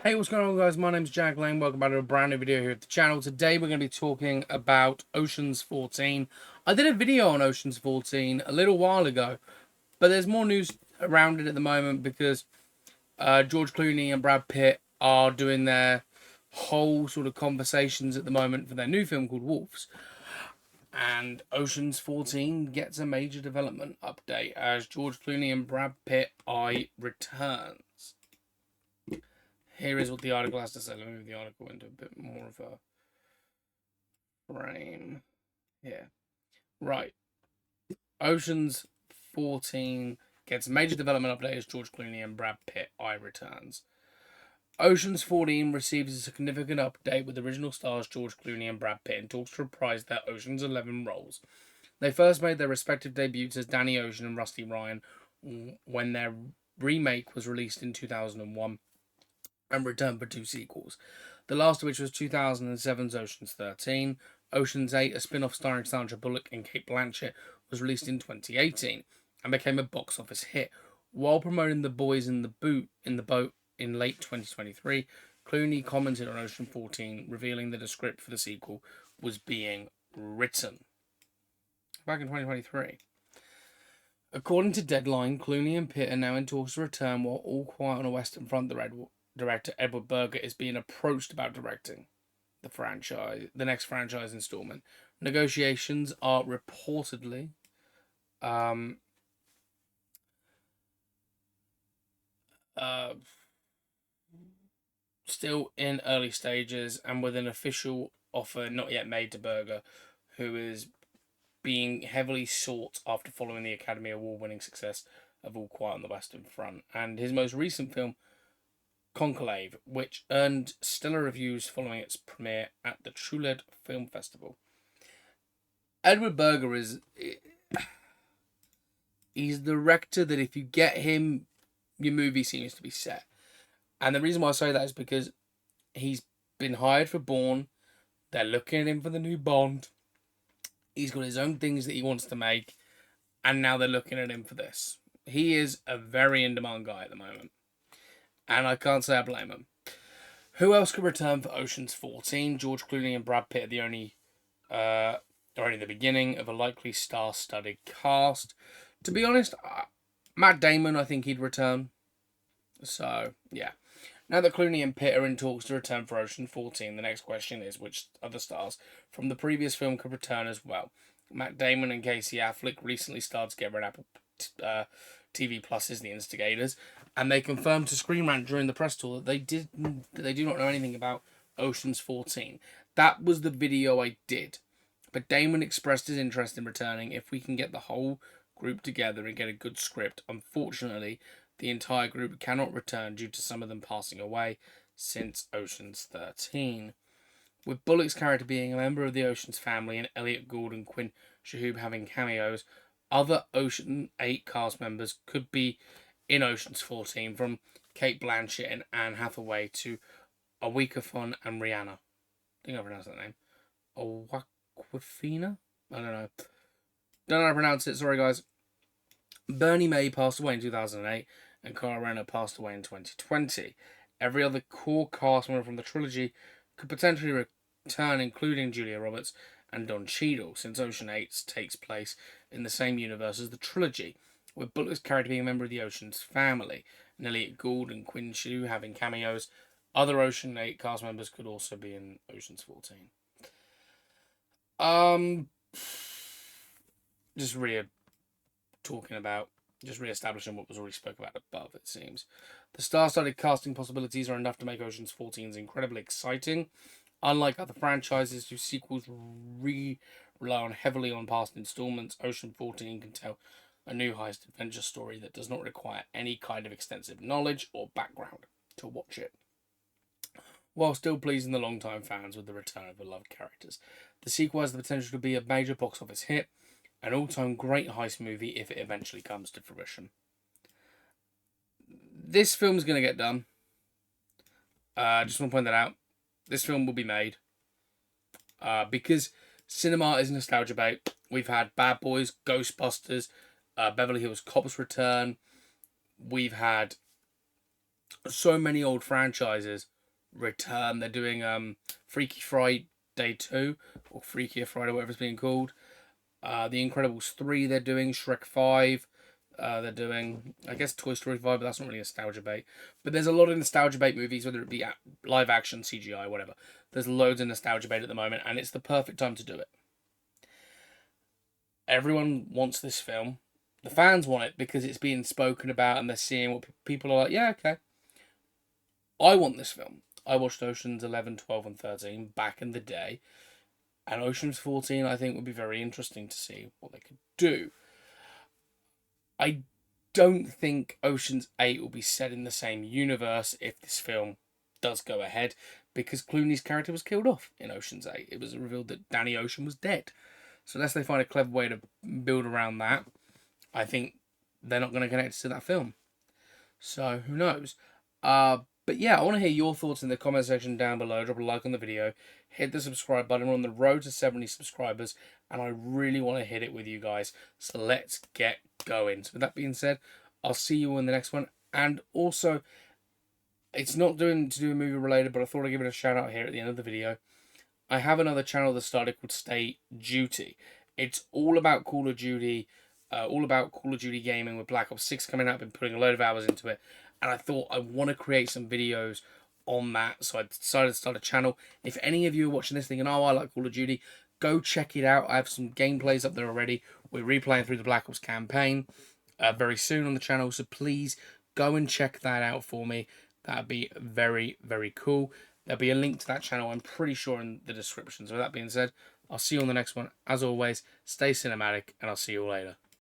Hey, what's going on, guys? My name's Jack Lane. Welcome back to a brand new video here at the channel. Today we're going to be talking about Ocean's 14. I did a video on Ocean's 14 a little while ago, but there's more news around it at the moment because George Clooney and Brad Pitt are doing their whole sort of conversations at the moment for their new film called Wolves. And Ocean's 14 gets a major development update as George Clooney and Brad Pitt returns. Here is what the article has to say. Let me move the article into a bit more of a frame. Yeah. Right. Ocean's 14 gets a major development update as George Clooney and Brad Pitt returns. Ocean's 14 receives a significant update with original stars George Clooney and Brad Pitt in talks to reprise their Ocean's 11 roles. They first made their respective debuts as Danny Ocean and Rusty Ryan when their remake was released in 2001. And returned for two sequels, the last of which was 2007's Ocean's 13. Ocean's 8, a spin-off starring Sandra Bullock and Cate Blanchett, was released in 2018 and became a box office hit. While promoting The Boys in the Boat in late 2023, Clooney commented on Ocean 14, revealing that a script for the sequel was being written. Back in 2023. According to Deadline, Clooney and Pitt are now in talks to return while All Quiet on the Western Front director Edward Berger is being approached about directing the next franchise installment. Negotiations are reportedly still in early stages and with an official offer not yet made to Berger, who is being heavily sought after following the Academy Award-winning success of All Quiet on the Western Front and his most recent film Conclave, which earned stellar reviews following its premiere at the Trilogy Film Festival. Edward Berger he's the director that if you get him, your movie seems to be set. And the reason why I say that is because he's been hired for Bourne. They're looking at him for the new Bond. He's got his own things that he wants to make. And now they're looking at him for this. He is a very in-demand guy at the moment. And I can't say I blame him. Who else could return for Ocean's 14? George Clooney and Brad Pitt are only the beginning of a likely star-studded cast. To be honest, Matt Damon, I think he'd return. So, yeah. Now that Clooney and Pitt are in talks to return for Ocean 14, the next question is which other stars from the previous film could return as well. Matt Damon and Casey Affleck recently starred together in Apple TV Plus's The Instigators, and they confirmed to Screen Rant during the press tour that they do not know anything about Ocean's 14. That was the video I did. But Damon expressed his interest in returning if we can get the whole group together and get a good script. Unfortunately, the entire group cannot return due to some of them passing away since Ocean's 13. With Bullock's character being a member of the Ocean's family and Elliot Gould and Quinn Shahoob having cameos, other Ocean 8 cast members could be in Ocean's 14, from Cate Blanchett and Anne Hathaway to Awikafon and Rihanna. I think I pronounced that name. Awkwafina? I don't know. Don't know how to pronounce it, sorry guys. Bernie May passed away in 2008 and Kyle Renner passed away in 2020. Every other core cast member from the trilogy could potentially return, including Julia Roberts and Don Cheadle, since Ocean 8 takes place in the same universe as the trilogy, with Bullock's character being a member of the Ocean's family, and Elliot Gould and Quinn Shahoob having cameos. Other Ocean 8 cast members could also be in Ocean's 14. Just re-establishing what was already spoken about above, it seems. The star-studded casting possibilities are enough to make Ocean's 14 incredibly exciting. Unlike other franchises whose sequels rely heavily on past installments, Ocean 14 can tell a new heist adventure story that does not require any kind of extensive knowledge or background to watch it, while still pleasing the long-time fans with the return of beloved characters. The sequel has the potential to be a major box office hit, an all-time great heist movie if it eventually comes to fruition. This film's going to get done. Just want to point that out. This film will be made. Because cinema is nostalgia bait. We've had Bad Boys, Ghostbusters, Beverly Hills Cop's return. We've had so many old franchises return. They're doing Freaky Friday 2 or Freakier Friday, whatever it's being called. The Incredibles 3 they're doing, Shrek 5. They're doing, I guess, Toy Story 5, but that's not really nostalgia bait. But there's a lot of nostalgia bait movies, whether it be live action, CGI, whatever. There's loads of nostalgia bait at the moment, and it's the perfect time to do it. Everyone wants this film. The fans want it because it's being spoken about and they're seeing what people are like, yeah, okay. I want this film. I watched Oceans 11, 12, and 13 back in the day. And Oceans 14, I think, would be very interesting to see what they could do. I don't think Oceans 8 will be set in the same universe if this film does go ahead, because Clooney's character was killed off in Oceans 8. It was revealed that Danny Ocean was dead. So unless they find a clever way to build around that, I think they're not going to connect to that film. So who knows? But yeah, I want to hear your thoughts in the comment section down below. Drop a like on the video. Hit the subscribe button. We're on the road to 70 subscribers, and I really want to hit it with you guys. So let's get going. So with that being said, I'll see you in the next one. And also, it's not to do a movie related, but I thought I'd give it a shout out here at the end of the video. I have another channel that started called Stay Duty. It's all about Call of Duty, gaming with Black Ops 6 coming out. I've been putting a load of hours into it, and I thought I want to create some videos on that, so I decided to start a channel. If any of you are watching this thinking, oh, I like Call of Duty, go check it out. I have some gameplays up there already. We're replaying through the Black Ops campaign very soon on the channel, so please go and check that out for me. That'd be very, very cool. There'll be a link to that channel, I'm pretty sure, in the description. So with that being said, I'll see you on the next one. As always, stay cinematic, and I'll see you all later.